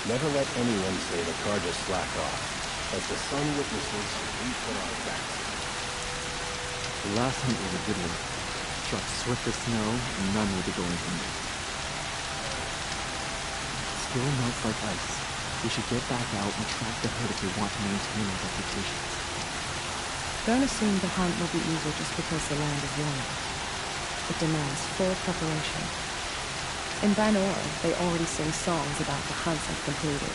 Never let anyone say the car just slacked off. As the sun witnesses, we put our backs in. The last hunt was a good one. Struck swift as snow, and none will be going from it. Skill melts like ice. We should get back out and track the herd if we want to maintain our reputations. Don't assume the hunt will be easy just because the land is warm. It demands full preparation. In Banuk, they already sing songs about the hunts I've completed.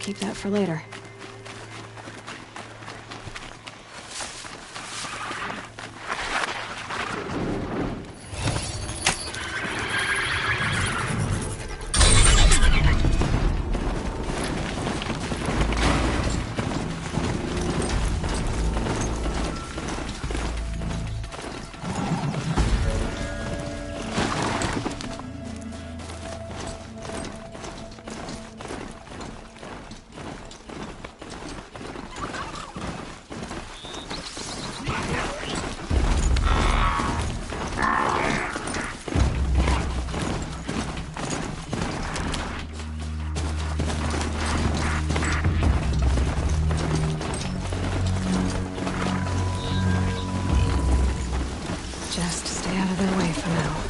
keep that for later. Just stay out of their way for now.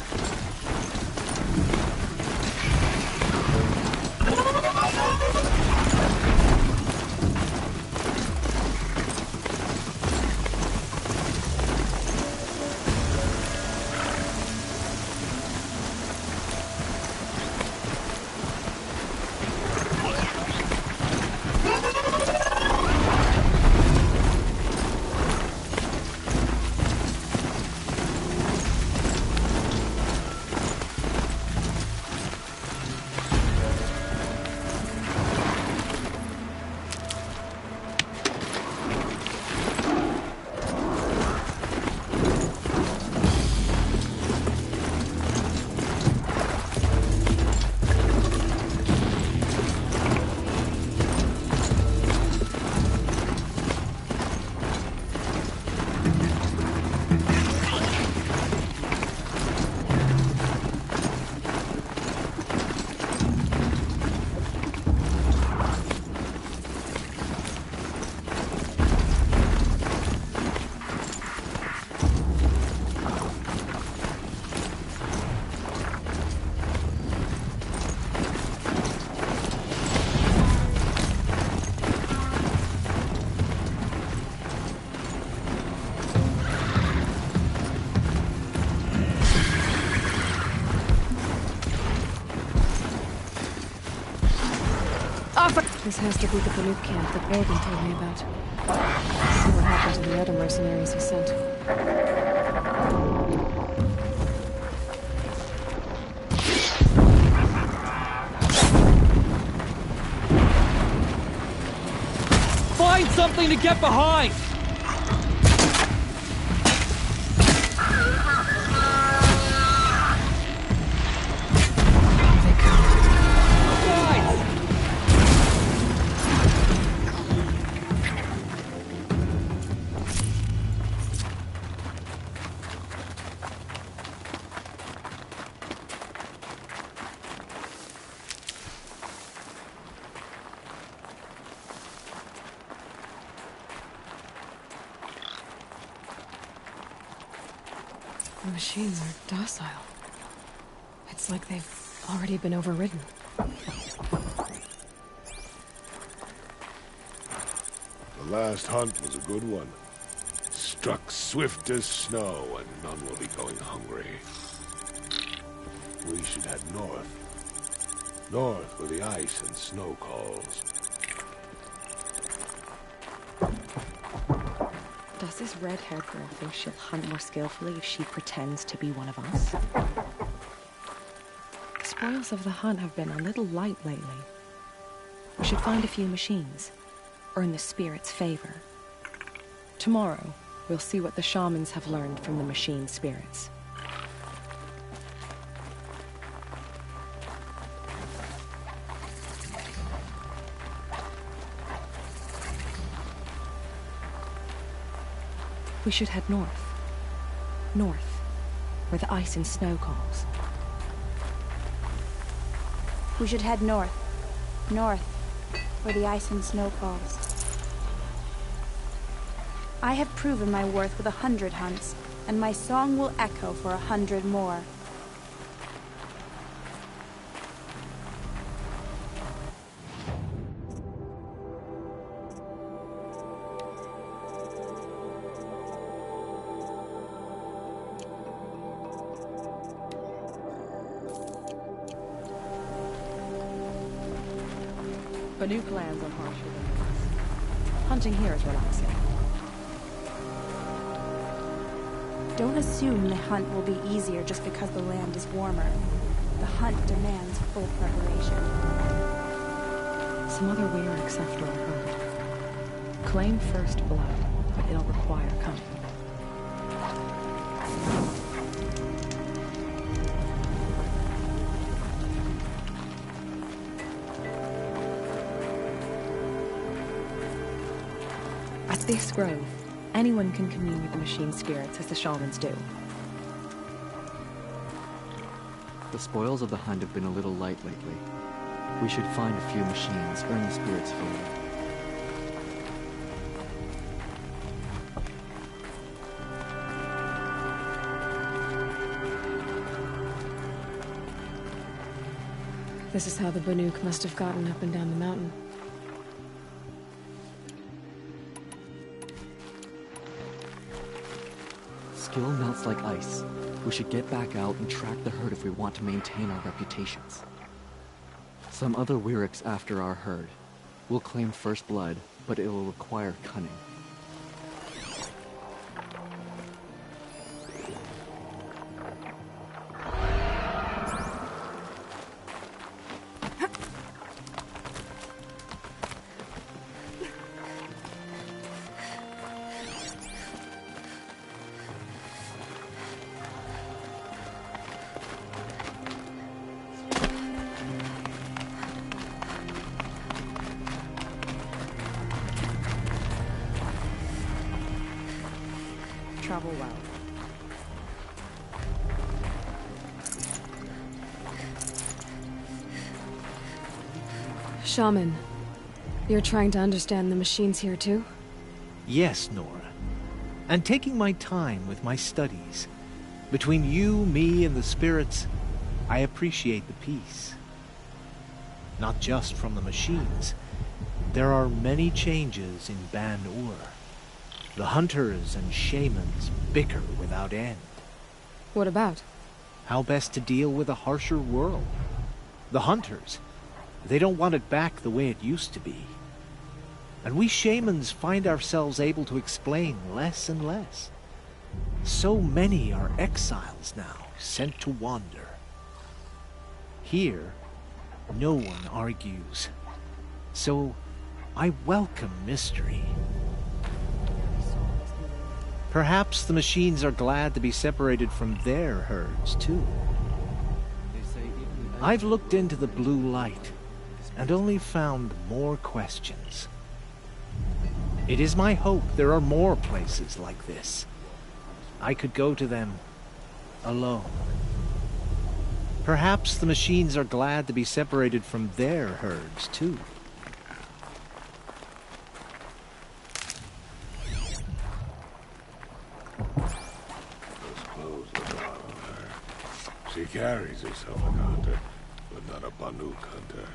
This has to be the Banuk camp that Morgan told me about. See what happened to the other mercenaries he sent. Find something to get behind! The machines are docile. It's like they've already been overridden. The last hunt was a good one. Struck swift as snow, and none will be going hungry. We should head north. North where the ice and snow calls. Does this red-haired girl think she'll hunt more skillfully if she pretends to be one of us? The spoils of the hunt have been a little light lately. We should find a few machines, earn the spirit's favor. Tomorrow, we'll see what the shamans have learned from the machine spirits. We should head north. North, where the ice and snow calls. We should head north. North, where the ice and snow calls. I have proven my worth with 100 hunts, and my song will echo for 100 more. Banuk lands are harsher than this. Hunting here is relaxing. Don't assume the hunt will be easier just because the land is warmer. The hunt demands full preparation. Some other Weirix after our herd. Claim first blood, but it'll require cunning. At this grove, anyone can commune with the machine spirits as the shamans do. The spoils of the hunt have been a little light lately. We should find a few machines, earn the spirits for them. This is how the Banuk must have gotten up and down the mountain. Skill melts like ice. We should get back out and track the herd if we want to maintain our reputations. Some other Weirix after our herd. We'll claim first blood, but it will require cunning. Travel well. Shaman, you're trying to understand the machines here too? Yes, Nora. And taking my time with my studies. Between you, me, and the spirits, I appreciate the peace. Not just from the machines. There are many changes in Banuk. The hunters and shamans bicker without end. What about? How best to deal with a harsher world. The hunters, they don't want it back the way it used to be. And we shamans find ourselves able to explain less and less. So many are exiles now, sent to wander. Here, no one argues. So, I welcome mystery. Perhaps the machines are glad to be separated from their herds, too. I've looked into the blue light, and only found more questions. It is my hope there are more places like this. I could go to them alone. Perhaps the machines are glad to be separated from their herds, too. She carries herself like a hunter, but not a Banuk hunter.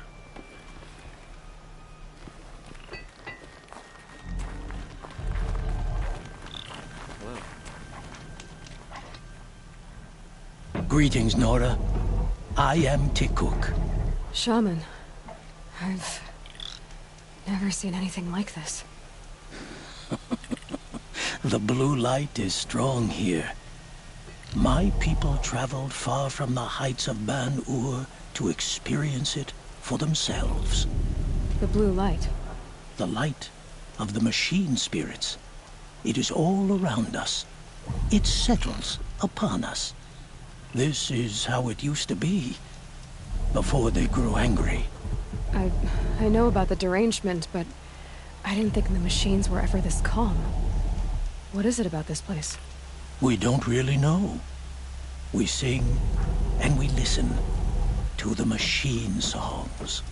Greetings, Nora. I am Tikuk. Shaman, I've never seen anything like this. The blue light is strong here. My people traveled far from the heights of Banuk to experience it for themselves. The blue light. The light of the machine spirits. It is all around us. It settles upon us. This is how it used to be, before they grew angry. I know about the derangement, but I didn't think the machines were ever this calm. What is it about this place? We don't really know. We sing and we listen to the machine songs.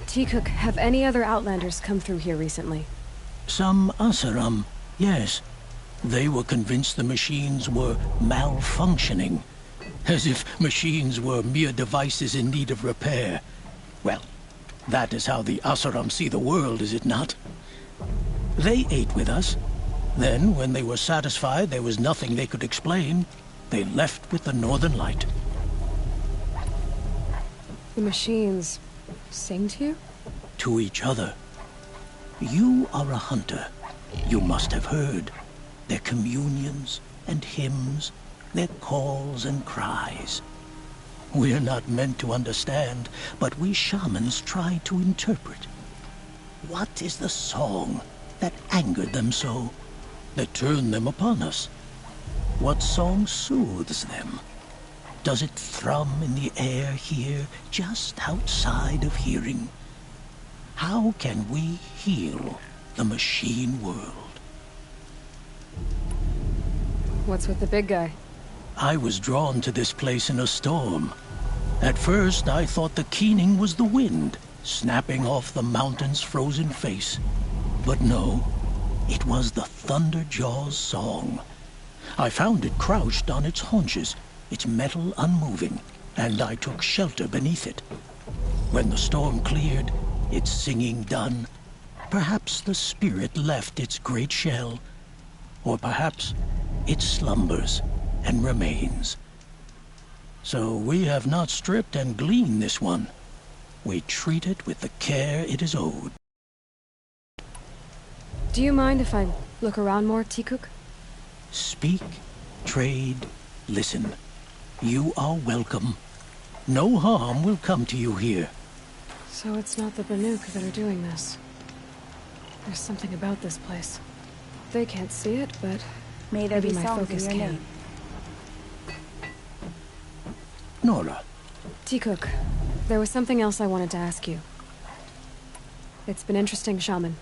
Tikuk, have any other Outlanders come through here recently? Some Asaram, yes. They were convinced the machines were malfunctioning, as if machines were mere devices in need of repair. Well, that is how the Asaram see the world, is it not? They ate with us. Then, when they were satisfied there was nothing they could explain, they left with the Northern Light. The machines Sing to you? To each other. You are a hunter. You must have heard their communions and hymns, their calls and cries. We're not meant to understand, but we shamans try to interpret. What is the song that angered them so, that turned them upon us? What song soothes them? Does it thrum in the air here, just outside of hearing? How can we heal the machine world? What's with the big guy? I was drawn to this place in a storm. At first, I thought the keening was the wind, snapping off the mountain's frozen face. But no, it was the Thunderjaw's song. I found it crouched on its haunches, its metal unmoving, and I took shelter beneath it. When the storm cleared, its singing done, perhaps the spirit left its great shell, or perhaps it slumbers and remains. So we have not stripped and gleaned this one. We treat it with the care it is owed. Do you mind if I look around more, Tikuk? Speak, trade, listen. You are welcome. No harm will come to you here. So it's not the Banuk that are doing this. There's something about this place. They can't see it, but May there maybe be my songs in focus your can. name. Nora, Tikuk, there was something else I wanted to ask you. It's been interesting, Shaman.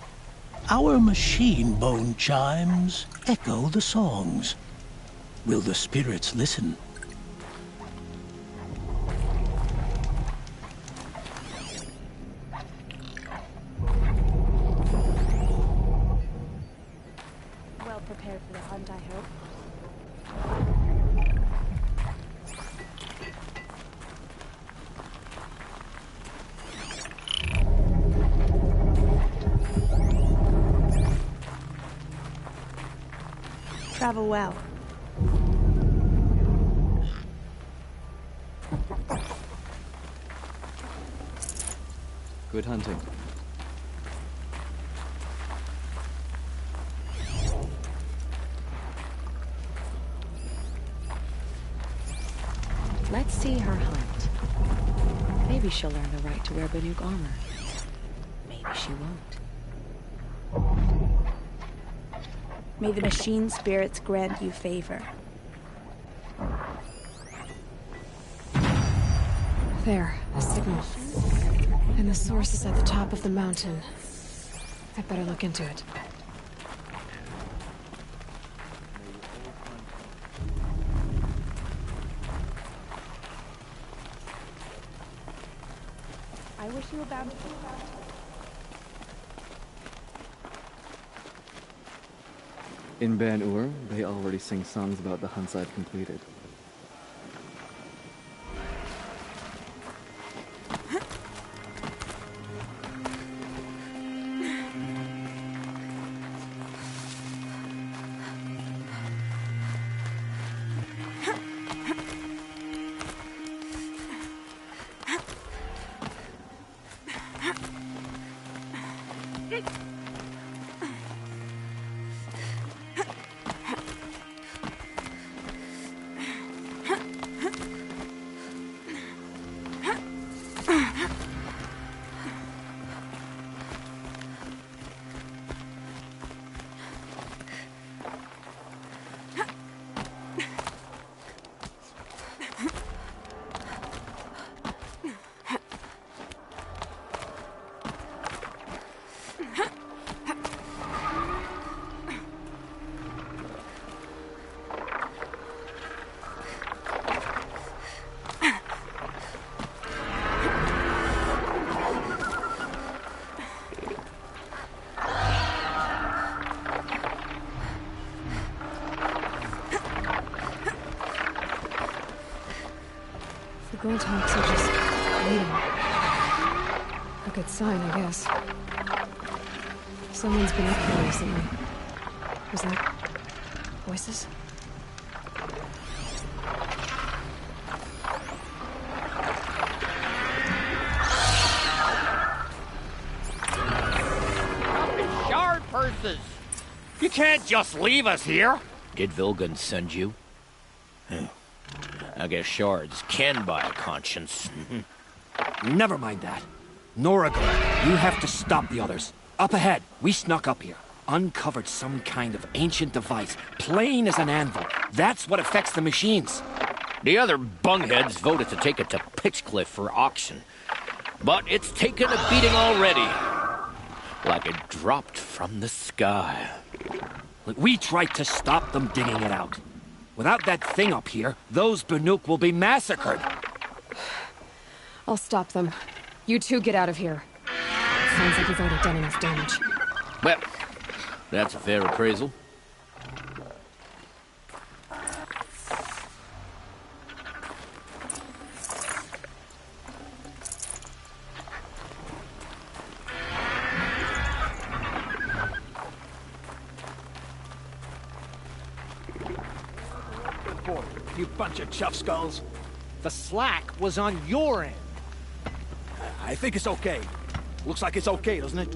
our machine bone chimes echo the songs. Will the spirits listen? Well prepared for the hunt, I hope. Travel well. Good hunting. Let's see her hunt. Maybe she'll learn the right to wear Banuk armor. Maybe she won't. May the machine spirits grant you favor. There, a signal. And the source is at the top of the mountain. I'd better look into it. I wish you a bountiful hunt. In Ban-Ur, they already sing songs about the hunts I've completed. The Grunthawks are just waiting. A good sign, I guess. Someone's been up here recently. Was that voices? can't just leave us here! Did Vilgun send you? I guess shards can buy a conscience. Never mind that. Noragon, you have to stop the others. Up ahead, we snuck up here. Uncovered some kind of ancient device, plain as an anvil. That's what affects the machines. The other bungheads voted to take it to Pitchcliff for auction. But it's taken a beating already. Like it dropped from the sky. Look, we tried to stop them digging it out. Without that thing up here, those Banuk will be massacred. I'll stop them. You two get out of here. Sounds like you've already done enough damage. Well, that's a fair appraisal. You bunch of chuff skulls. The slack was on your end. I think it's okay. Looks like it's okay, doesn't it?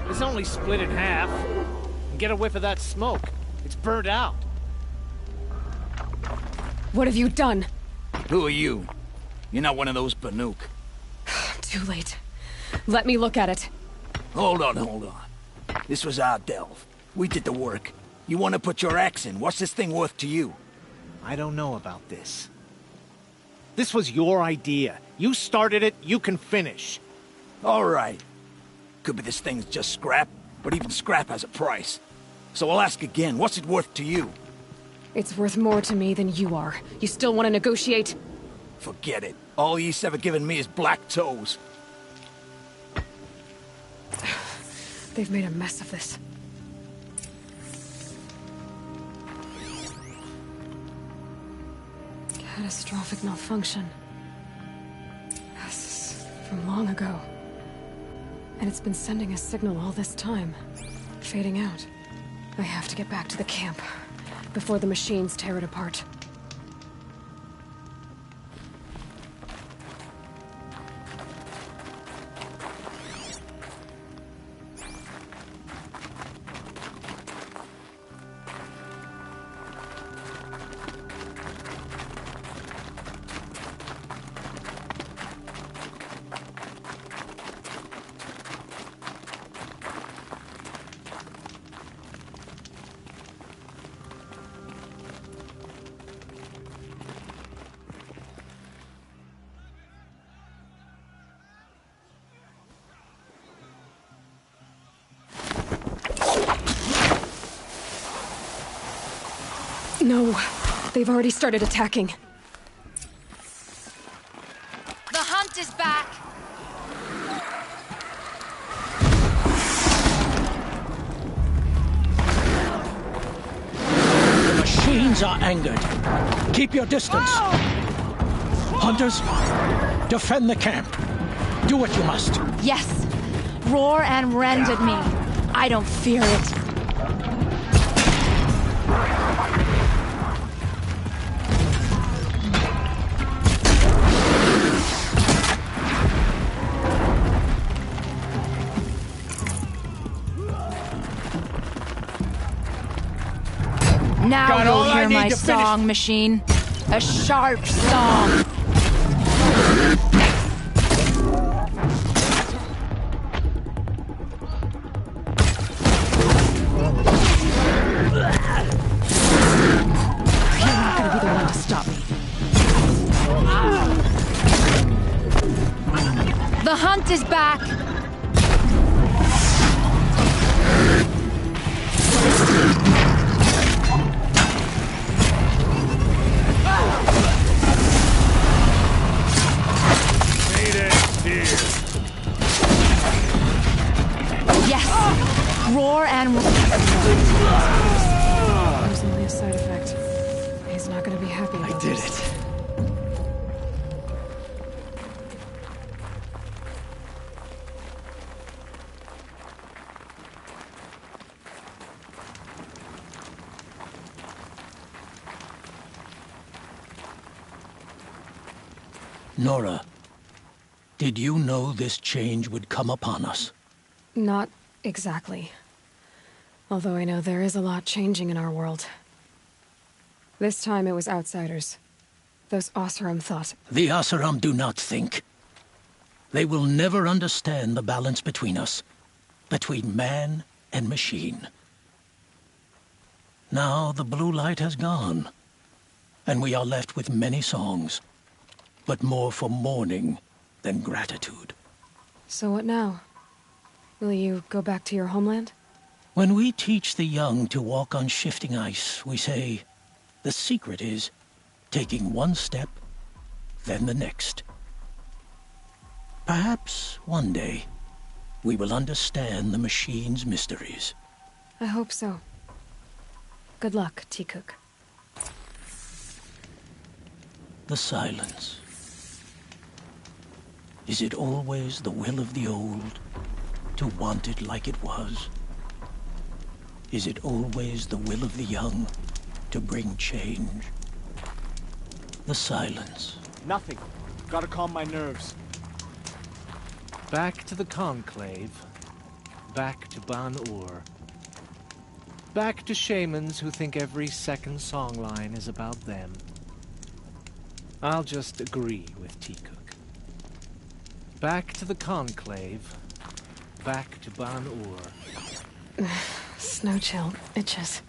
It's only split in half. Get a whiff of that smoke. It's burned out. What have you done? Who are you? You're not one of those Banuk. Too late. Let me look at it. Hold on. This was our delve. We did the work. You want to put your axe in. What's this thing worth to you? I don't know about this. This was your idea. You started it, you can finish. All right. Could be this thing's just scrap, but even scrap has a price. So I'll ask again, what's it worth to you? It's worth more to me than you are. You still want to negotiate? Forget it. All ye's ever given me is black toes. They've made a mess of this. Catastrophic malfunction. This is from long ago. And it's been sending a signal all this time. Fading out. I have to get back to the camp before the machines tear it apart. No, they've already started attacking. The hunt is back! The machines are angered. Keep your distance. Hunters, defend the camp. Do what you must. Yes! Roar and rend at me. I don't fear it. Now you'll hear my song, machine. A sharp song. You're not gonna be the one to stop me. The hunt is back! Yes! Roar and... That was only a side effect. He's not gonna be happy about I did this. it. Nora, did you know this change would come upon us? Not exactly. Although I know there is a lot changing in our world. This time it was outsiders. Those Oseram thought. The Oseram do not think. They will never understand the balance between us. Between man and machine. Now the blue light has gone. And we are left with many songs. But more for mourning than gratitude. So what now? Will you go back to your homeland? When we teach the young to walk on shifting ice, we say, the secret is taking one step, then the next. Perhaps one day, we will understand the machine's mysteries. I hope so. Good luck, Tikuk. The silence. Is it always the will of the old to want it like it was? Is it always the will of the young to bring change? The silence. Nothing. Gotta calm my nerves. Back to the Conclave. Back to Banuk. Back to shamans who think every second songline is about them. I'll just agree with Tikuk. Back to the Conclave. Back to Banuk. Snow chill itches.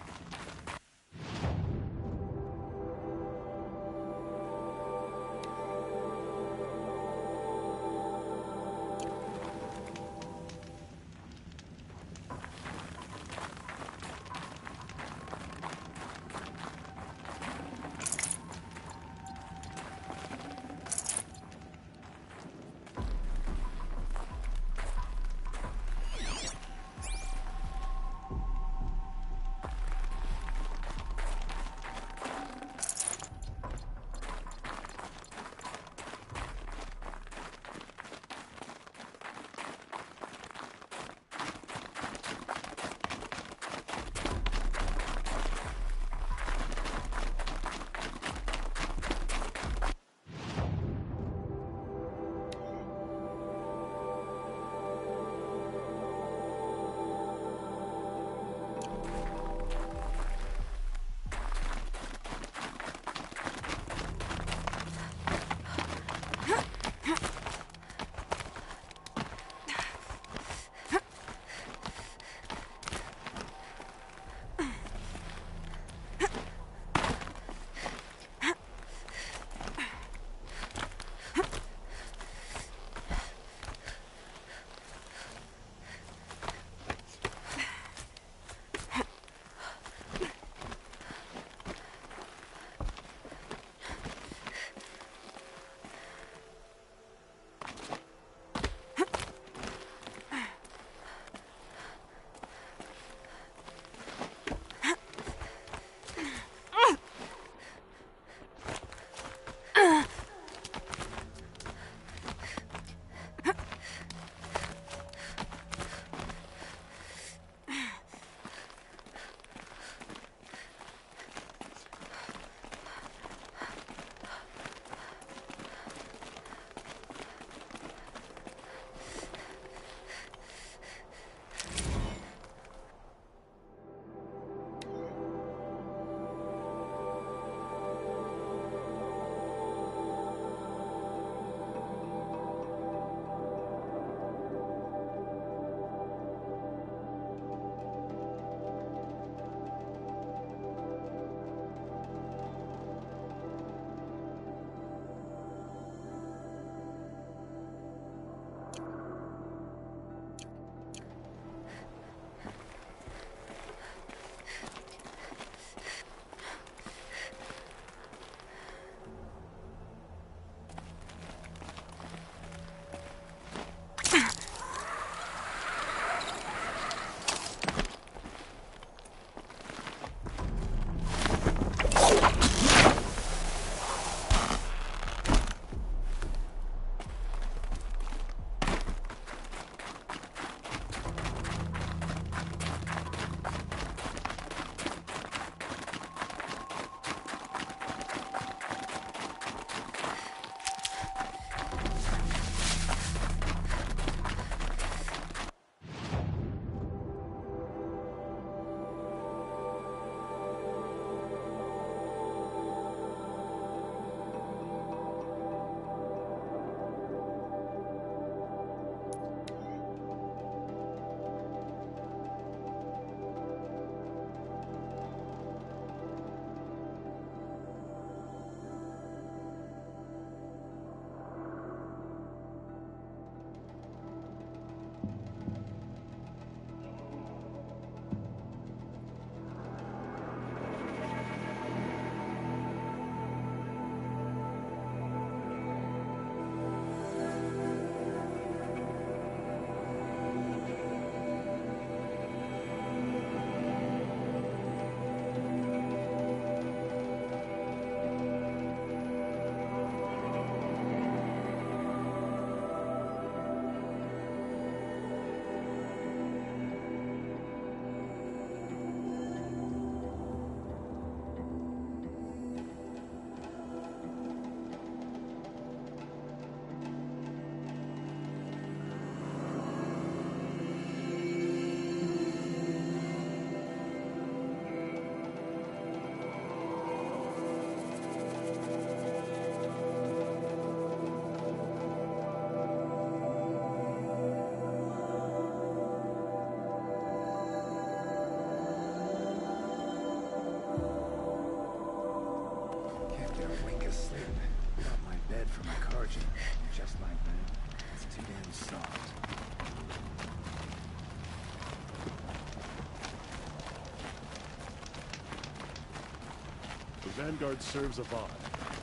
Vanguard serves Avad,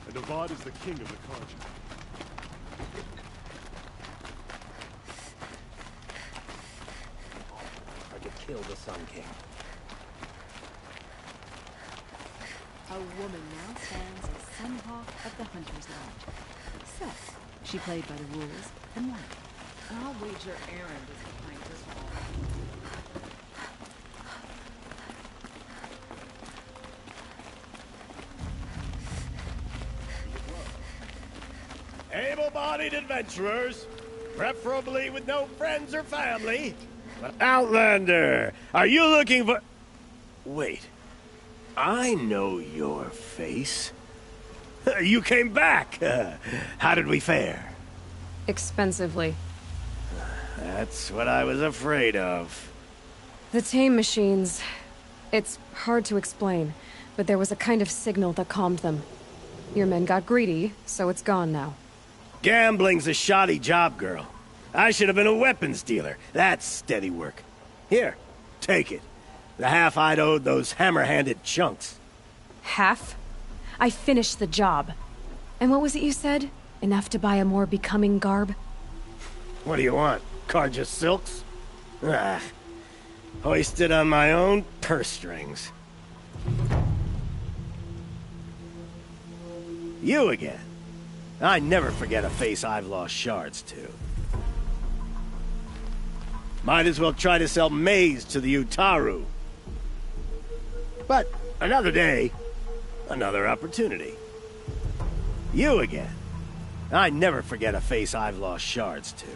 and Avad is the king of the Carja. Or to kill the Sun King. A woman now stands as Sunhawk of the Hunter's Lodge. Except she played by the rules and won. I'll wager Aaron is behind this all. Able-bodied adventurers, preferably with no friends or family. But Outlander, are you looking for... Wait, I know your face. You came back. How did we fare? Expensively. That's what I was afraid of. The tame machines... It's hard to explain, but there was a kind of signal that calmed them. Your men got greedy, so it's gone now. Gambling's a shoddy job, girl. I should have been a weapons dealer. That's steady work. Here, take it. The half I'd owed those hammer-handed chunks. Half? I finished the job. And what was it you said? Enough to buy a more becoming garb? What do you want? Carja silks? Ah, hoisted on my own purse strings. You again. I never forget a face I've lost shards to. Might as well try to sell maize to the Utaru. But another day, another opportunity. You again. I never forget a face I've lost shards to.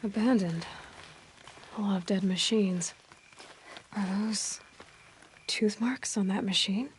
Abandoned. A lot of dead machines. Are those tooth marks on that machine?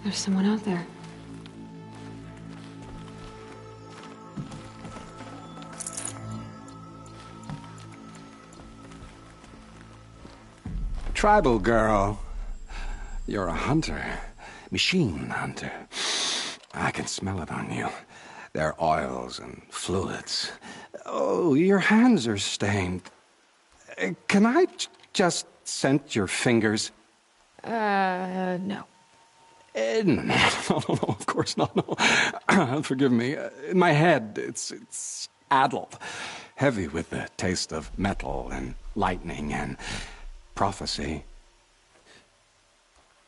There's someone out there. Tribal girl. You're a hunter. Machine hunter. I can smell it on you. Their oils and fluids. Oh, your hands are stained. Can I just scent your fingers? No. No, of course not, no. Forgive me. In my head, it's addled. Heavy with the taste of metal and lightning and prophecy.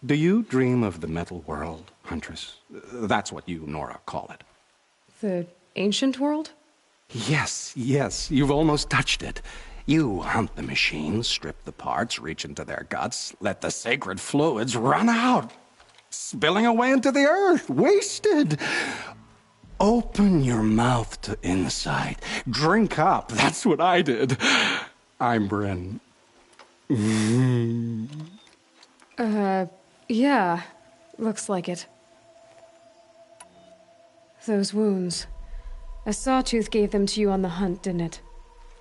Do you dream of the metal world, Huntress? That's what you, Nora, call it. The ancient world? Yes, you've almost touched it. You hunt the machines, strip the parts, reach into their guts, let the sacred fluids run out, spilling away into the earth, wasted. Open your mouth to insight. Drink up. That's what I did. I'm Bryn. Yeah. Looks like it. Those wounds. A sawtooth gave them to you on the hunt, didn't it?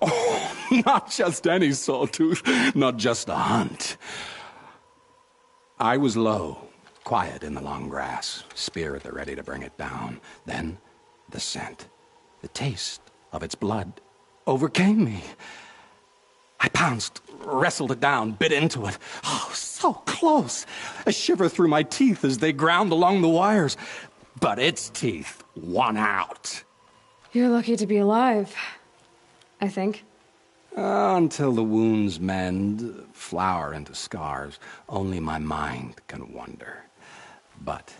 Oh, not just any sawtooth. Not just a hunt. I was low, quiet in the long grass, spear at the ready to bring it down. Then, the scent, the taste of its blood overcame me. I pounced, wrestled it down, bit into it. Oh, so close. A shiver through my teeth as they ground along the wires. But its teeth won out. You're lucky to be alive, I think. Until the wounds mend, flower into scars, only my mind can wonder. But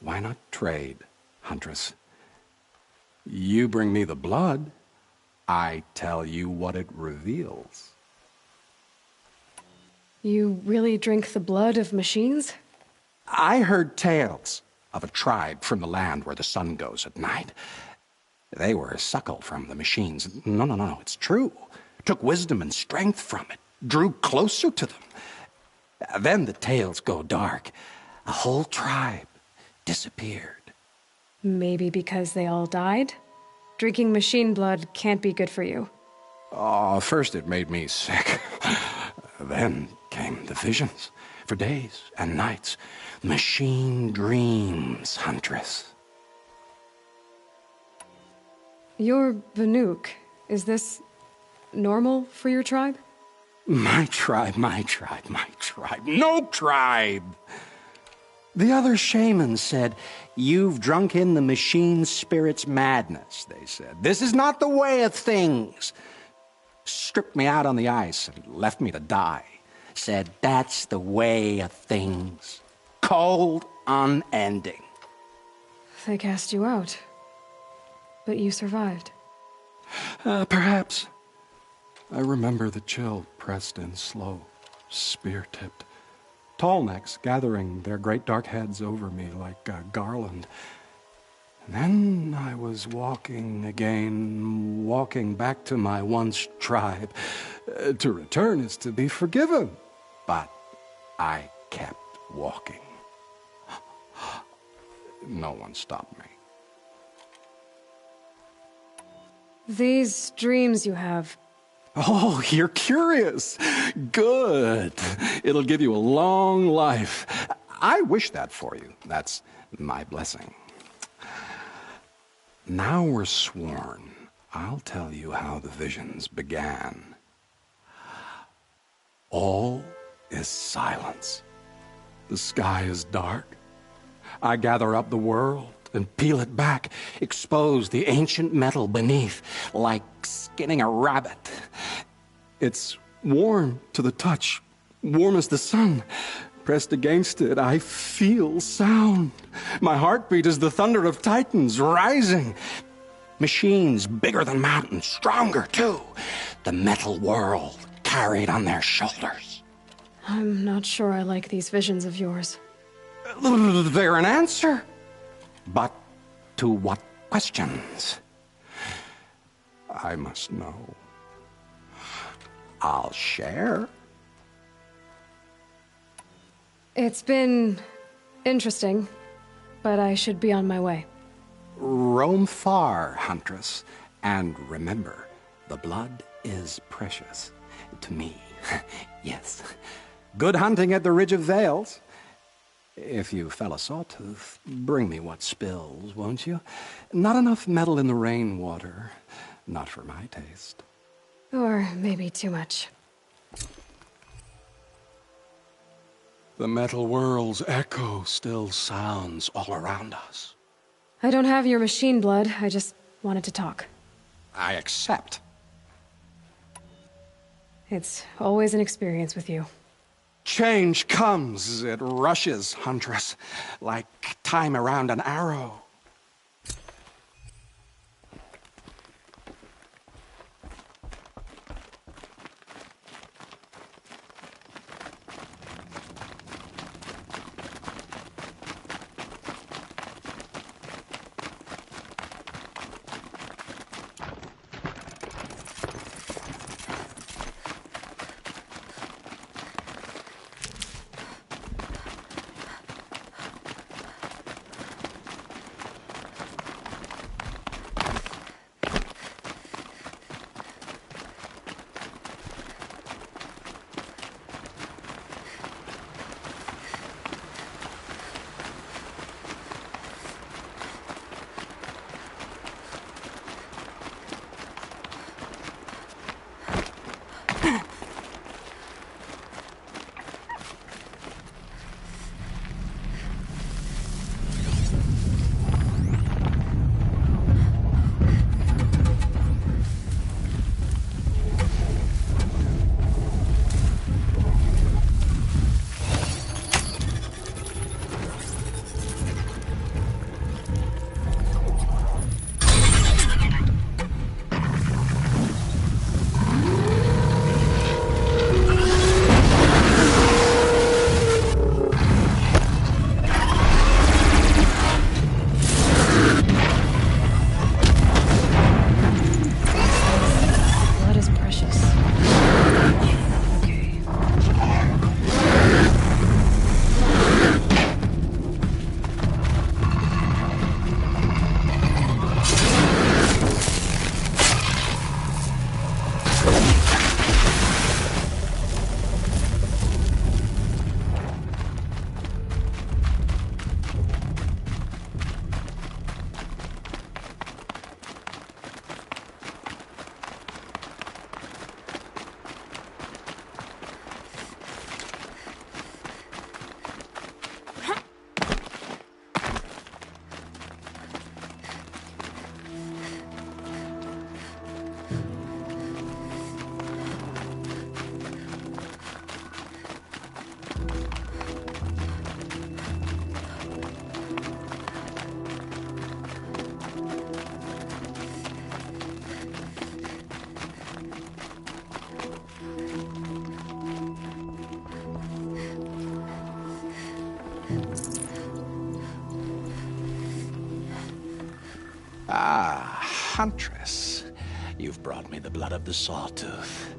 why not trade, Huntress? You bring me the blood, I tell you what it reveals. You really drink the blood of machines? I heard tales of a tribe from the land where the sun goes at night. They were a suckle from the machines. No, it's true. Took wisdom and strength from it. Drew closer to them. Then the tales go dark. A whole tribe disappeared. Maybe because they all died? Drinking machine blood can't be good for you. Oh, first it made me sick. Then came the visions. For days and nights. Machine dreams, Huntress. You're Banuk. Is this normal for your tribe? My tribe. No tribe! The other shamans said, "You've drunk in the machine spirit's madness," they said. "This is not the way of things." Stripped me out on the ice and left me to die. Said, "That's the way of things." Cold, unending. They cast you out. But you survived. Perhaps. I remember the chill pressed in slow, spear-tipped. Tall necks gathering their great dark heads over me like a garland. And then I was walking again, walking back to my once tribe. To return is to be forgiven. But I kept walking. No one stopped me. These dreams you have. Oh, you're curious. Good. It'll give you a long life. I wish that for you. That's my blessing. Now we're sworn, I'll tell you how the visions began. All is silence. The sky is dark. I gather up the world and peel it back, expose the ancient metal beneath, like skinning a rabbit. It's warm to the touch, warm as the sun. Pressed against it, I feel sound. My heartbeat is the thunder of titans rising. Machines bigger than mountains, stronger too. The metal world carried on their shoulders. I'm not sure I like these visions of yours. They're an answer. But to what questions? I must know. I'll share. It's been interesting, but I should be on my way. Roam far, Huntress, and remember, the blood is precious to me. Yes. Good hunting at the Ridge of Vales. If you fell a sawtooth, bring me what spills, won't you? Not enough metal in the rainwater. Not for my taste. Or maybe too much. The metal world's echo still sounds all around us. I don't have your machine blood. I just wanted to talk. I accept. It's always an experience with you. Change comes, it rushes, Huntress, like time around an arrow. Huntress, you've brought me the blood of the sawtooth.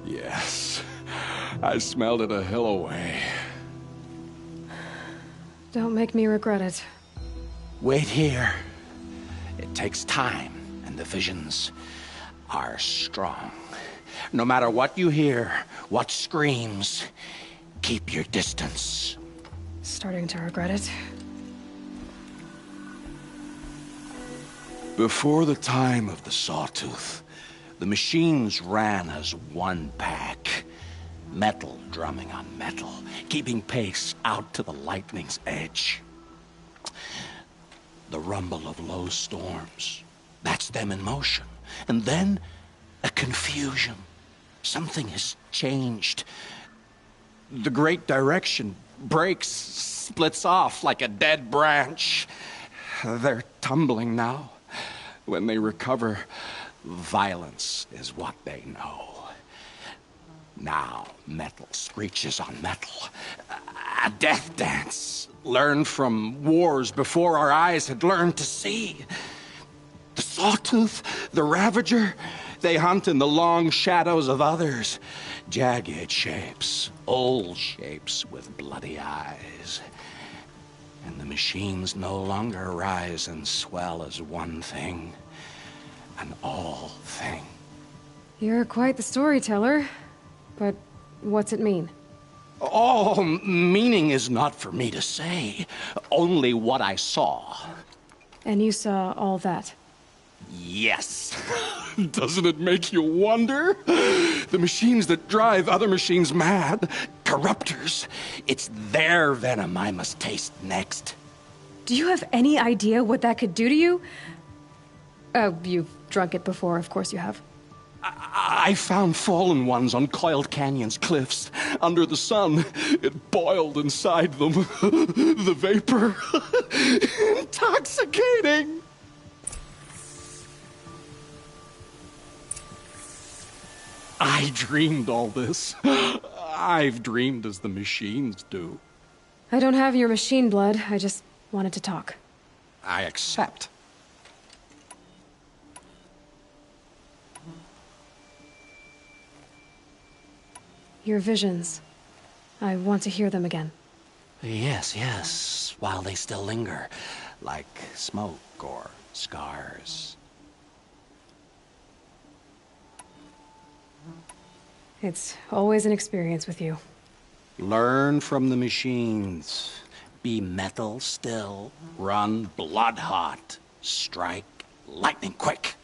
Yes, I smelled it a hill away. Don't make me regret it. Wait here. It takes time, and the visions are strong. No matter what you hear, what screams, keep your distance. Starting to regret it. Before the time of the Sawtooth, the machines ran as one pack. Metal drumming on metal, keeping pace out to the lightning's edge. The rumble of low storms, that's them in motion. And then, a confusion. Something has changed. The great direction breaks, splits off like a dead branch. They're tumbling now. When they recover, violence is what they know. Now, metal screeches on metal. A death dance, learned from wars before our eyes had learned to see. The Sawtooth, the Ravager, they hunt in the long shadows of others. Jagged shapes, old shapes with bloody eyes. And the machines no longer rise and swell as one thing, an all thing. You're quite the storyteller. But what's it mean? Oh, meaning is not for me to say. Only what I saw. And you saw all that? Yes. Doesn't it make you wonder? The machines that drive other machines mad. Corruptors. It's their venom I must taste next. Do you have any idea what that could do to you? Oh, you've drunk it before, of course you have. I found fallen ones on Coiled Canyon's cliffs. Under the sun, it boiled inside them. The vapor. Intoxicating. I dreamed all this. I've dreamed as the machines do. I don't have your machine blood. I just wanted to talk. I accept. Your visions. I want to hear them again. Yes, yes, while they still linger, like smoke or scars. It's always an experience with you. Learn from the machines. Be metal still. Run blood hot. Strike lightning quick.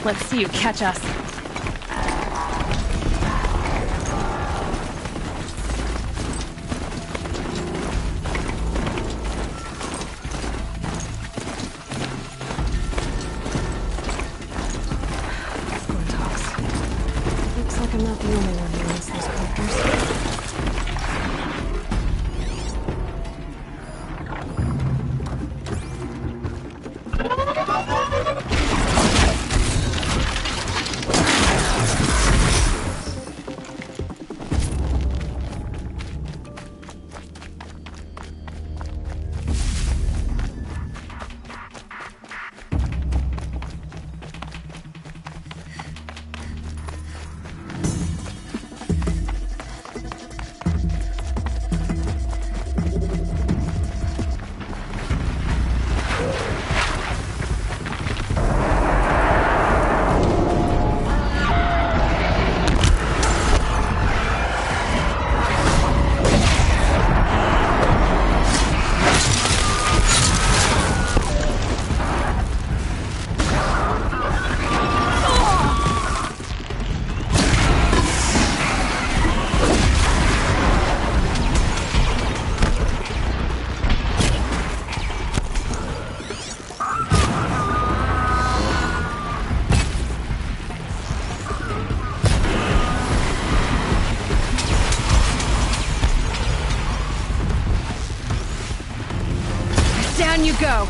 Let's see you catch us. go.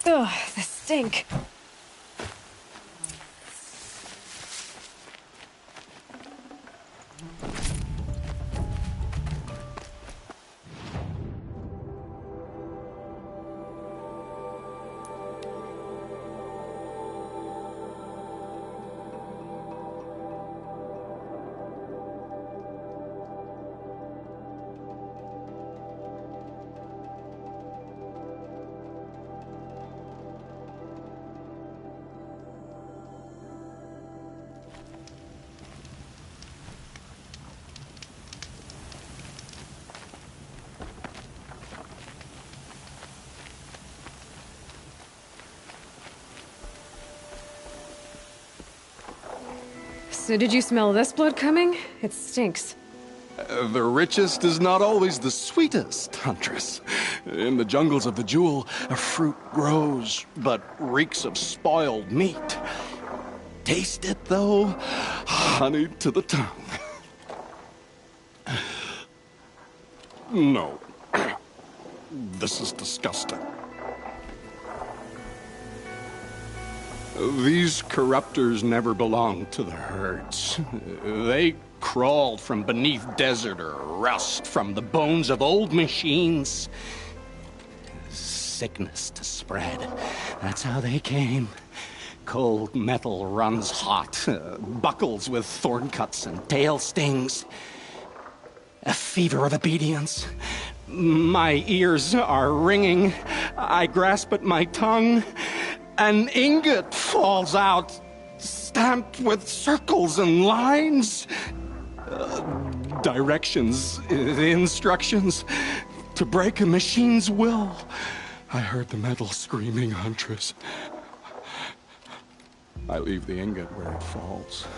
Ugh, the stink. So did you smell this blood coming? It stinks. The richest is not always the sweetest, Huntress. In the jungles of the Jewel, a fruit grows, but reeks of spoiled meat. Taste it, though, honey to the tongue. No. This is disgusting. These corruptors never belonged to the herds. They crawled from beneath desert or rust from the bones of old machines. Sickness to spread. That's how they came. Cold metal runs hot, buckles with thorn cuts and tail stings. A fever of obedience. My ears are ringing. I grasp at my tongue. An ingot falls out, stamped with circles and lines. Directions, instructions to break a machine's will. I heard the metal screaming, Huntress. I leave the ingot where it falls.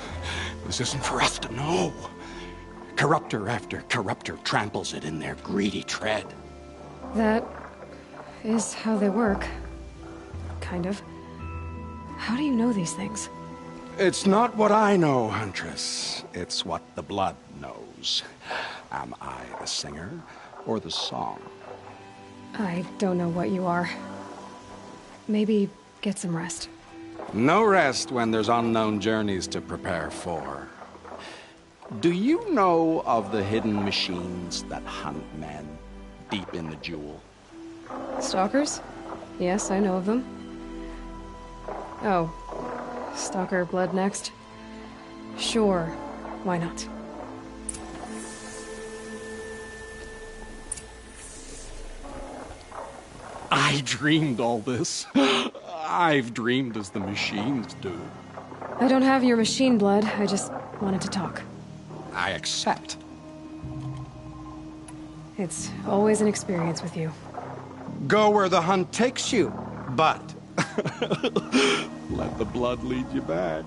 This isn't for us to know. Corruptor after corruptor tramples it in their greedy tread. That is how they work. Kind of. How do you know these things? It's not what I know, Huntress. It's what the blood knows. Am I the singer or the song? I don't know what you are. Maybe get some rest. No rest when there's unknown journeys to prepare for. Do you know of the hidden machines that hunt men deep in the jewel? Stalkers? Yes, I know of them. Oh. Stalker blood next? Sure. Why not? I dreamed all this. I've dreamed as the machines do. I don't have your machine blood. I just wanted to talk. I accept. It's always an experience with you. Go where the hunt takes you, but let the blood lead you back.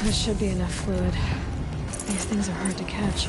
There should be enough fluid. These things are hard to catch.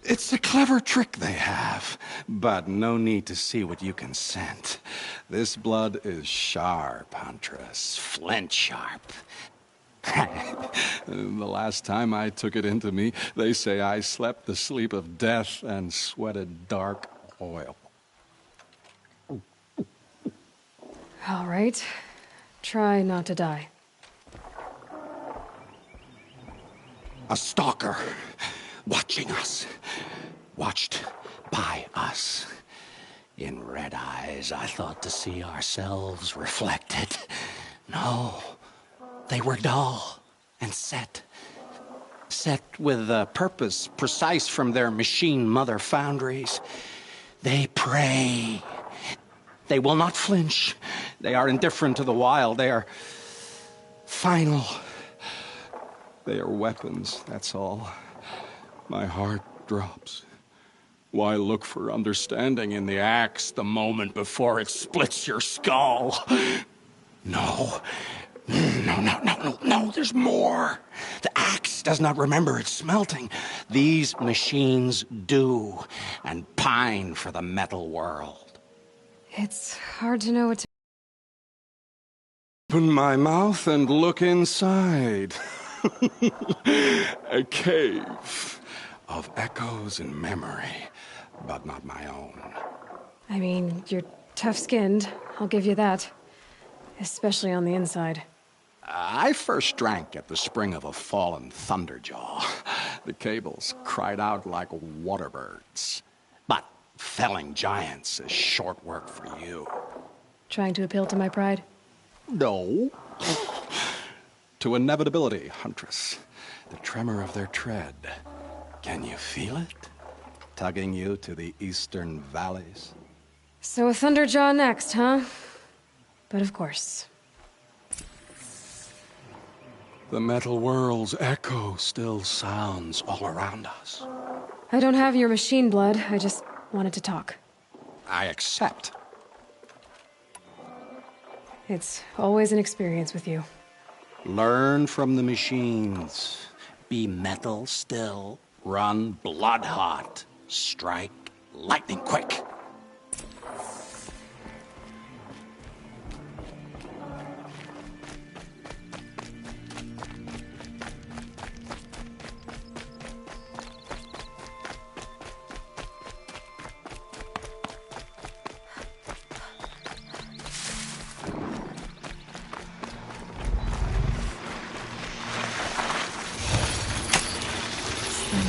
It's a clever trick they have, but no need to see what you can scent. This blood is sharp, Huntress. Flint sharp. The last time I took it into me, they say I slept the sleep of death and sweated dark oil. All right. Try not to die. A stalker, watching us. Watched by us. In red eyes, I thought to see ourselves reflected. No, they were dull and set. Set with a purpose precise from their machine mother foundries. They prey. They will not flinch. They are indifferent to the wild. They are final. They are weapons, that's all. My heart drops. Why look for understanding in the axe the moment before it splits your skull? No. No, there's more. The axe does not remember its smelting. These machines do, and pine for the metal world. It's hard to know what to... Open my mouth and look inside. A cave of echoes and memory, but not my own. I mean, you're tough-skinned, I'll give you that. Especially on the inside. I first drank at the spring of a fallen thunderjaw. The cables cried out like waterbirds. But felling giants is short work for you. Trying to appeal to my pride? No. To inevitability, Huntress. The tremor of their tread. Can you feel it? Tugging you to the eastern valleys? So a Thunderjaw next, huh? But of course. The metal world's echo still sounds all around us. I don't have your machine blood, I just wanted to talk. I accept. It's always an experience with you. Learn from the machines. Be metal still. Run blood hot. Strike lightning quick.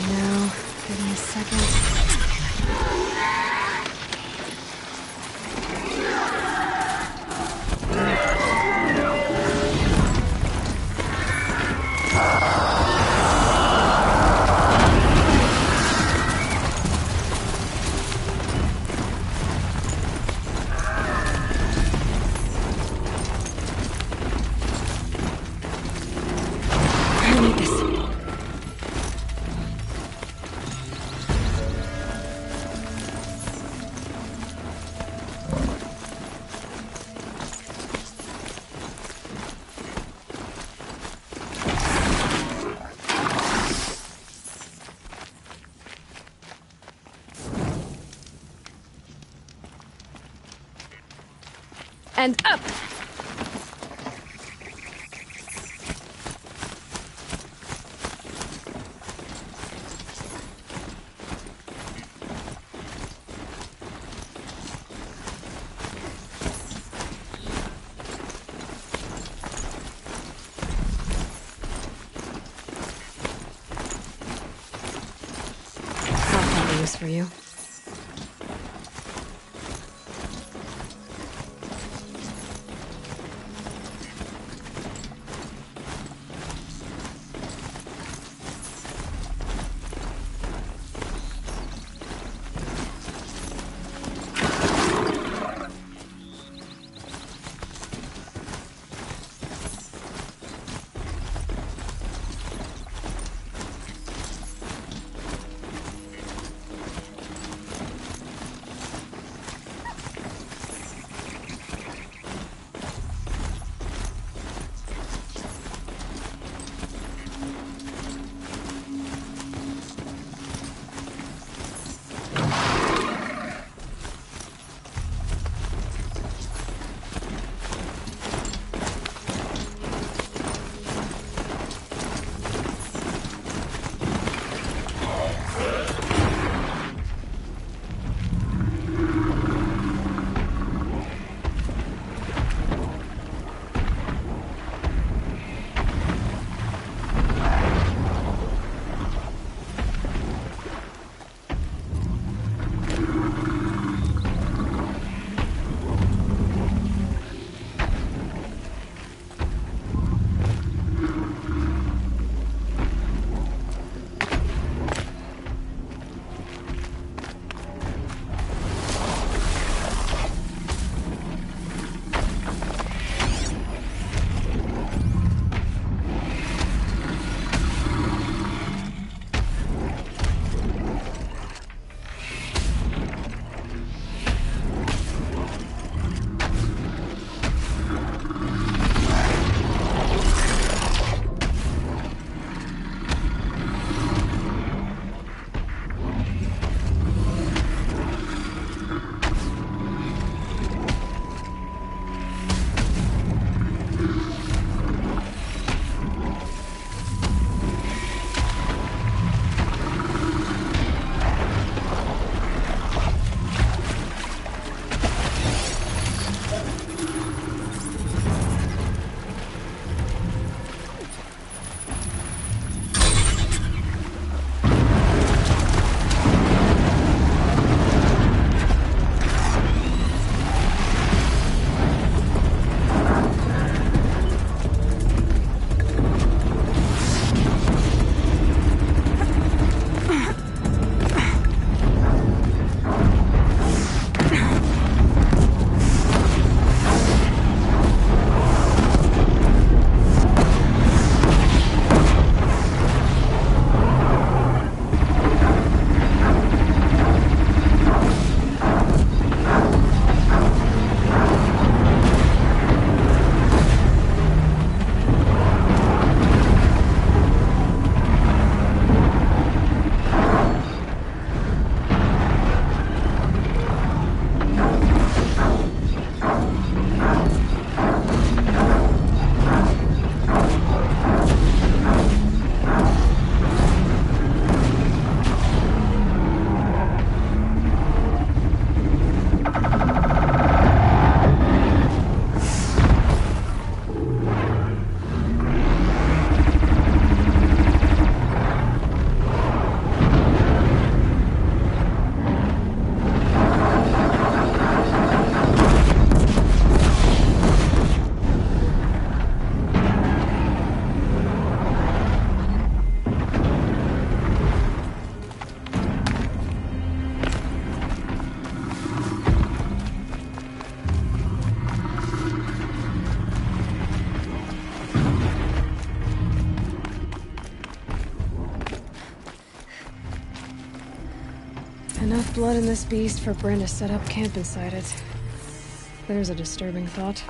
Now, give me a second. I need this. And up! I'll find use for you. Enough blood in this beast for Bryn to set up camp inside it. There's a disturbing thought.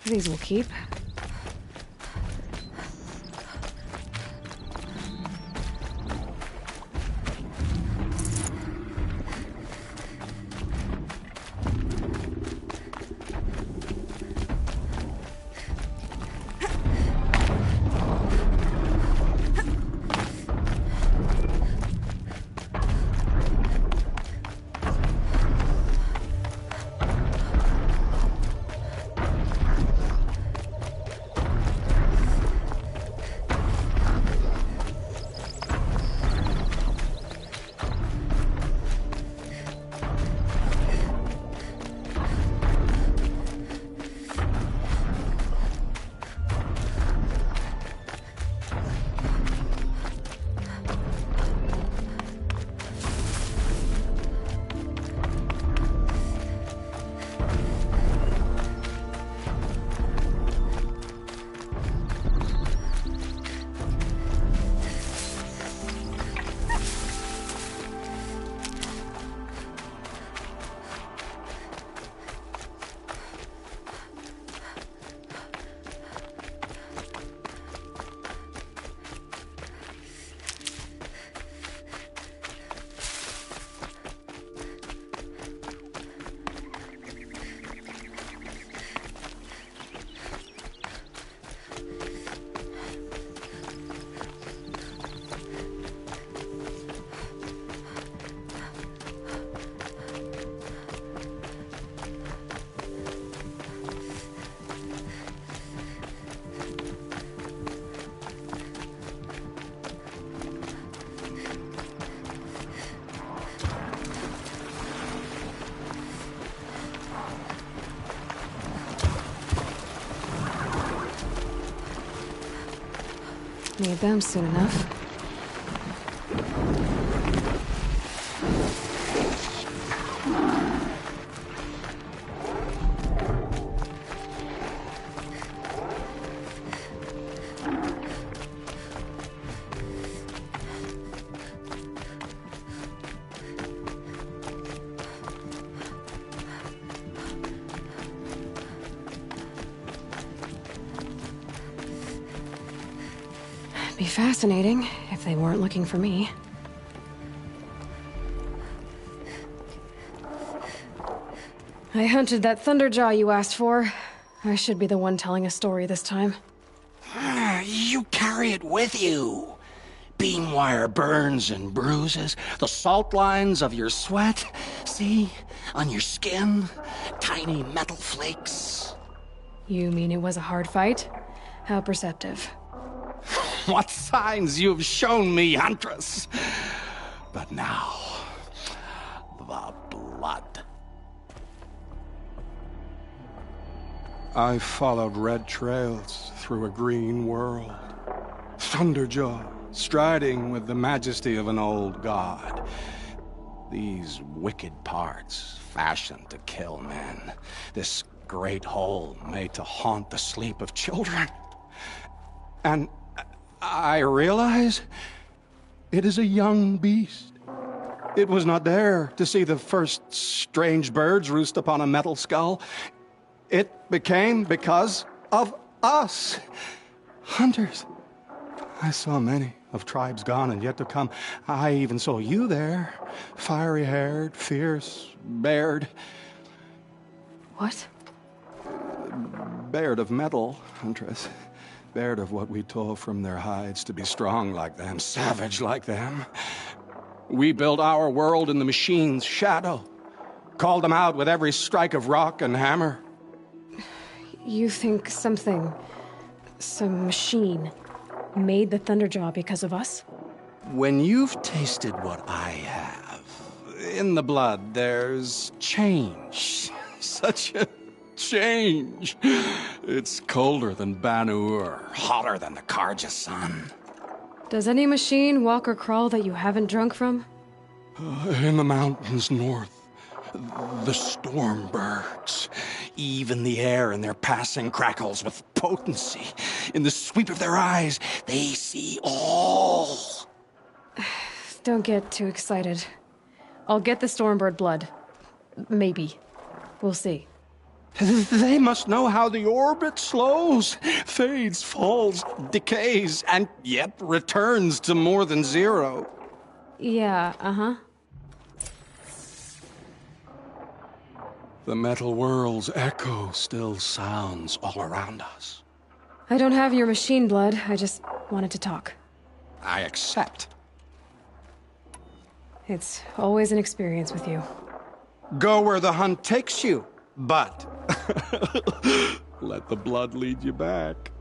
These will keep. Need them soon enough. Be fascinating if they weren't looking for me. I hunted that Thunderjaw you asked for. I should be the one telling a story this time. You carry it with you. Beam wire burns and bruises, the salt lines of your sweat. See? On your skin, tiny metal flakes. You mean it was a hard fight? How perceptive. What signs you've shown me, Huntress. But now, the blood. I followed red trails through a green world. Thunderjaw, striding with the majesty of an old god. These wicked parts, fashioned to kill men. This great hole made to haunt the sleep of children. And I realize it is a young beast. It was not there to see the first strange birds roost upon a metal skull. It became because of us, hunters. I saw many of tribes gone and yet to come. I even saw you there, fiery-haired, fierce, bared. What? Bared of metal, Huntress. Bared of what we tore from their hides to be strong like them, savage like them. We built our world in the machine's shadow. Called them out with every strike of rock and hammer. You think some machine, made the Thunderjaw because of us? When you've tasted what I have, in the blood there's change. Such a change. It's colder than Banuk, hotter than the Karja sun. Does any machine walk or crawl that you haven't drunk from? In the mountains north, the storm birds. Even the air in their passing crackles with potency. In the sweep of their eyes, they see all. Don't get too excited. I'll get the Stormbird blood. Maybe. We'll see. They must know how the orbit slows, fades, falls, decays, and yet returns to more than zero. Yeah, uh-huh. The metal world's echo still sounds all around us. I don't have your machine blood. I just wanted to talk. I accept. It's always an experience with you. Go where the hunt takes you, but let the blood lead you back.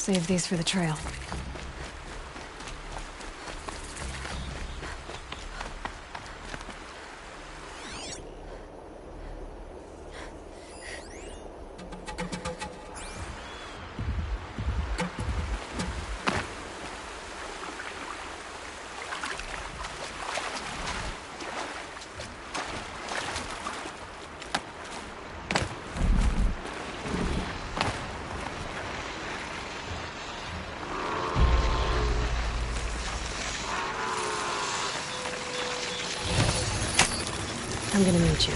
Save these for the trail. gonna need you.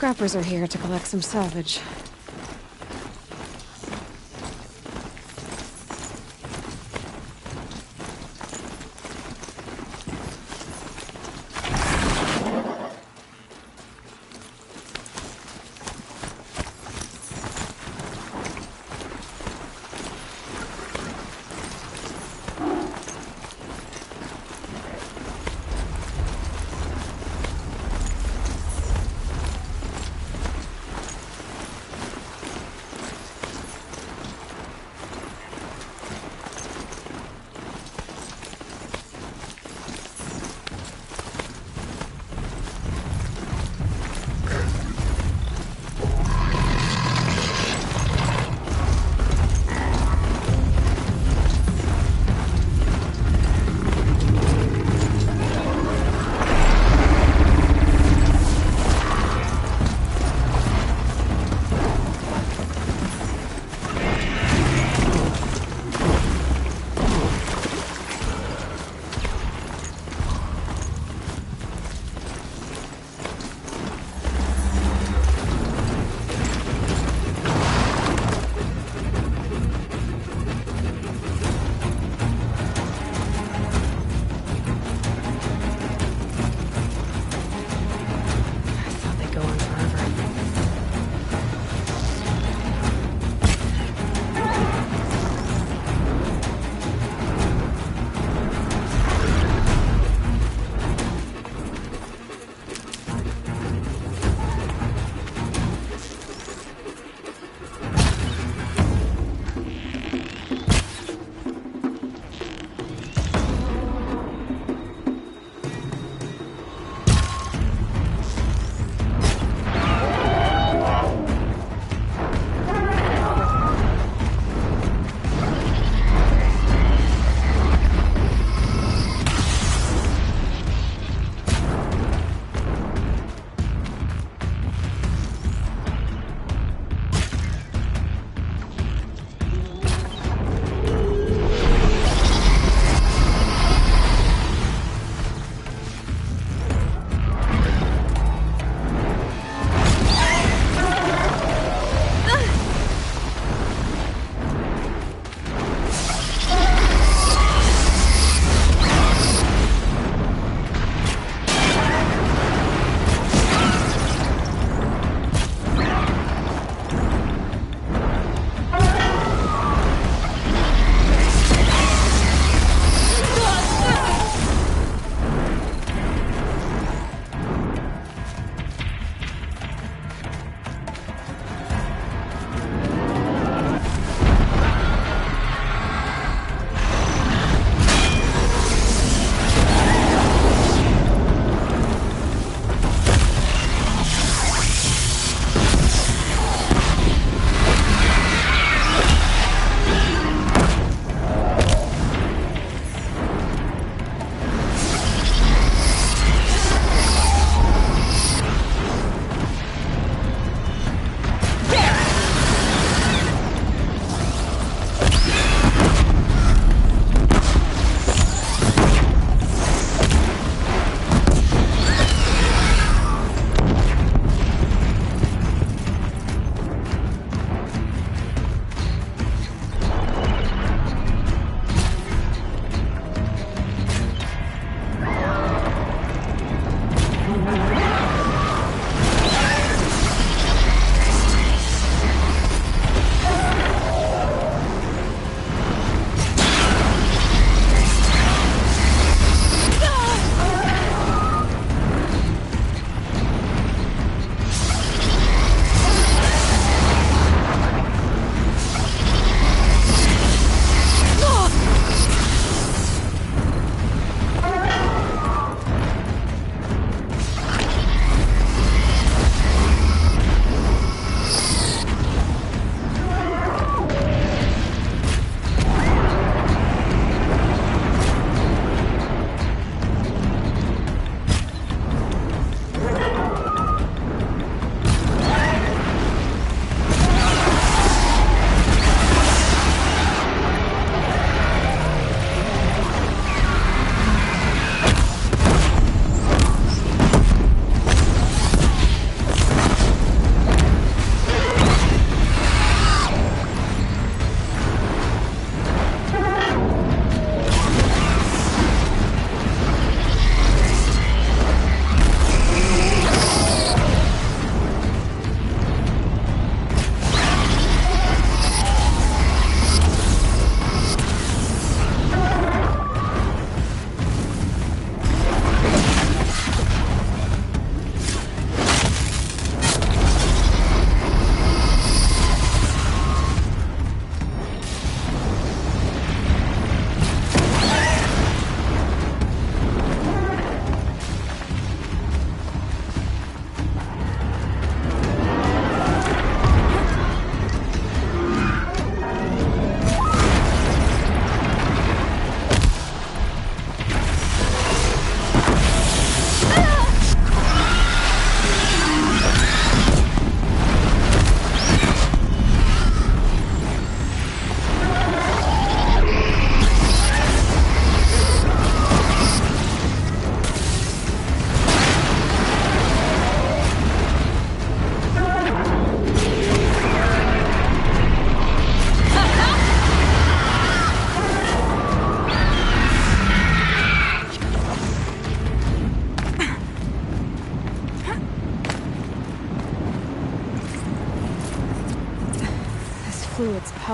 Scrappers are here to collect some salvage.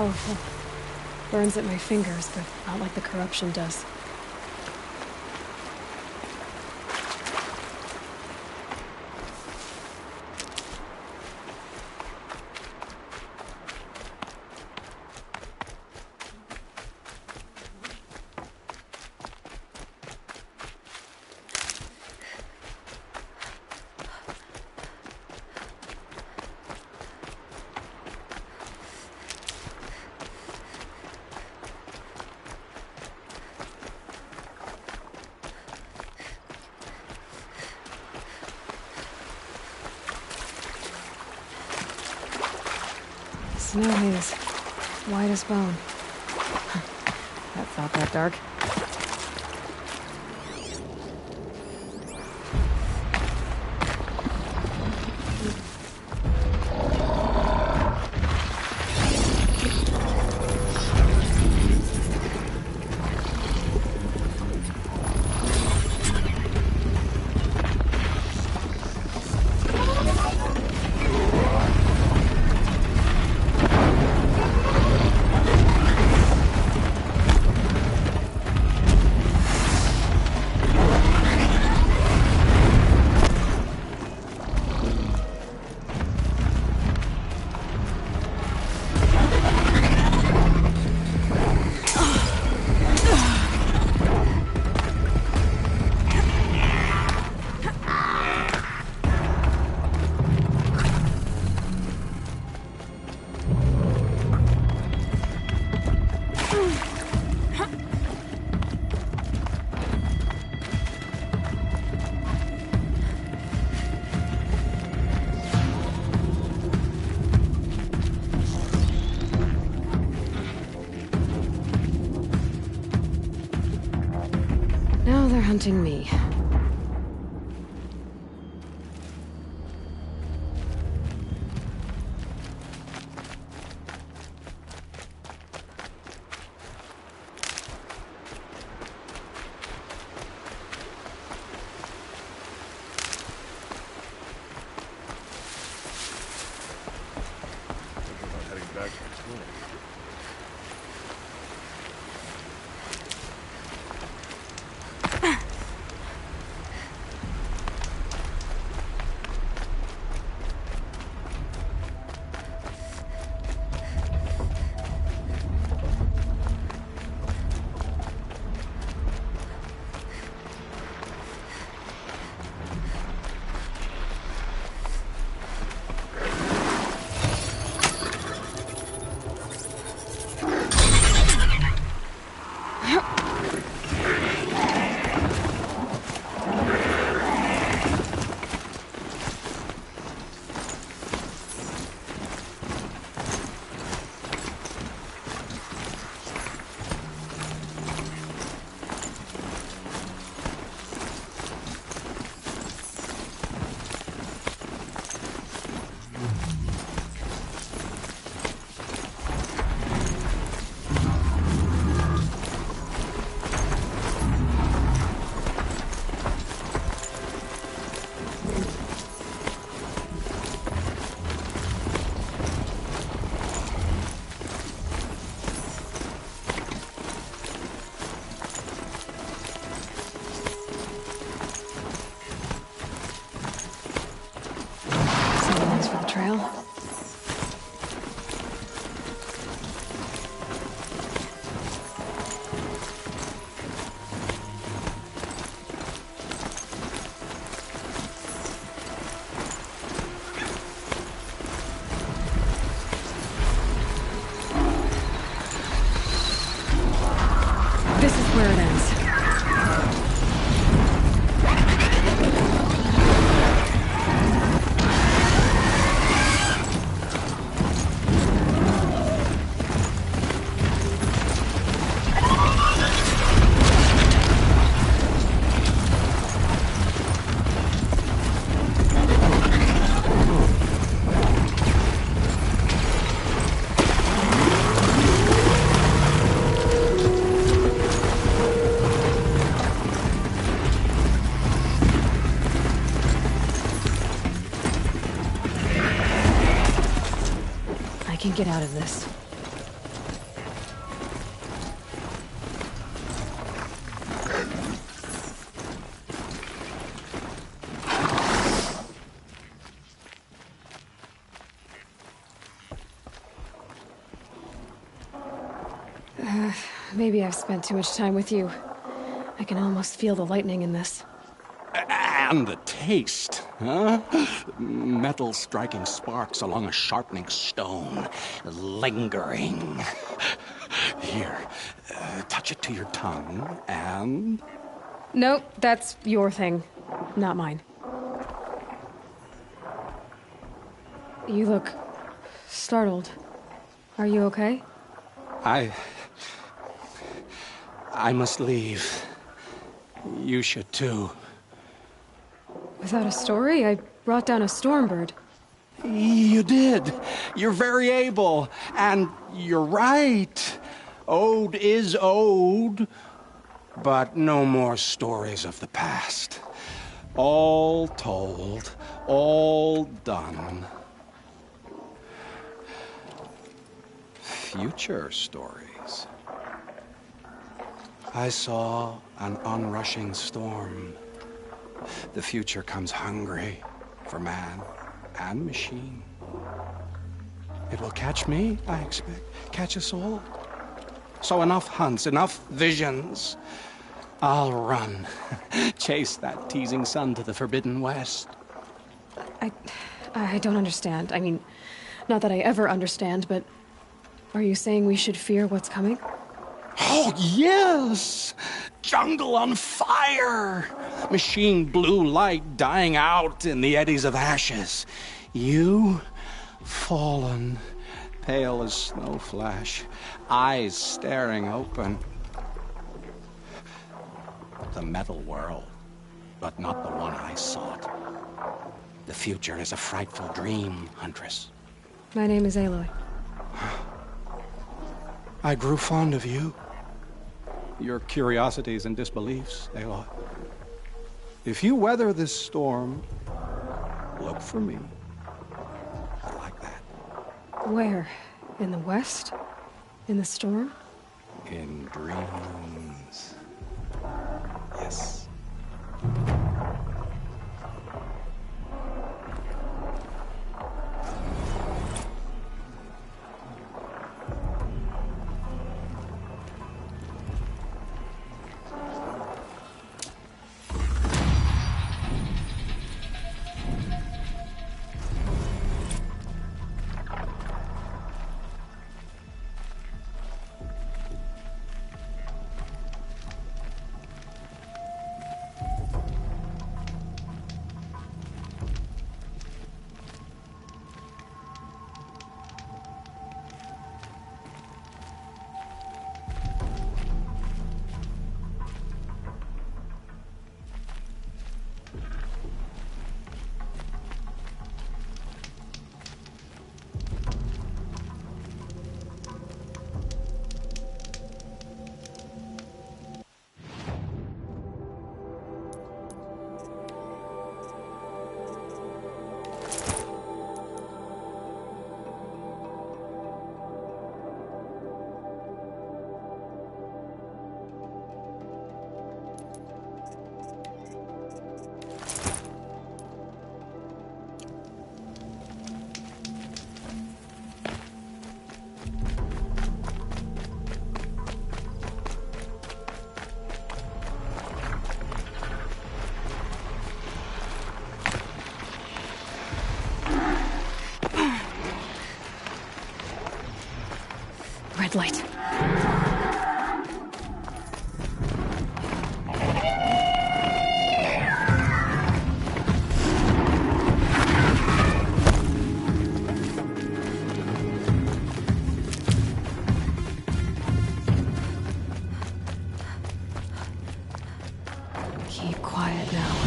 powerful. Burns at my fingers, but not like the corruption does. Snow haze. White as bone. That's not that dark. Now they're hunting me. Heading back to the school. Trail. This is where it ends. I can get out of this. Maybe I've spent too much time with you. I can almost feel the lightning in this. And the taste, huh? Metal striking sparks along a sharpening stone, lingering. Here, touch it to your tongue, and... Nope, that's your thing, not mine. You look startled. Are you okay? I must leave. You should too. Without a story? I brought down a stormbird. You did. You're very able. And you're right. Ode is ode. But no more stories of the past. All told. All done. Future stories. I saw an onrushing storm. The future comes hungry for man and machine. It will catch me, I expect. Catch us all. So enough hunts, enough visions. I'll run. Chase that teasing sun to the forbidden west. I don't understand. I mean, not that I ever understand, but are you saying we should fear what's coming? Oh, yes! Jungle on fire! Machine blue light dying out in the eddies of ashes. You, fallen, pale as snow flash, eyes staring open. The metal world, but not the one I sought. The future is a frightful dream, Huntress. My name is Aloy. I grew fond of you. Your curiosities and disbeliefs, Aloy. If you weather this storm, look for me. I like that. Where? In the west? In the storm? In dreams. Yes. Red light. Keep quiet now.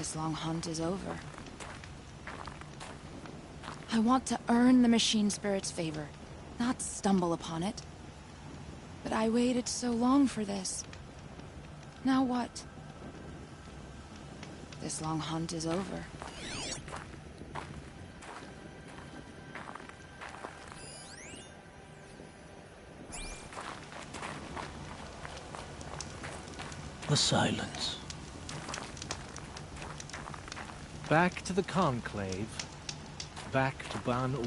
This long hunt is over. I want to earn the machine spirit's favor, not stumble upon it. But I waited so long for this. Now what? This long hunt is over. The silence. Back to the Conclave. Back to Banuk.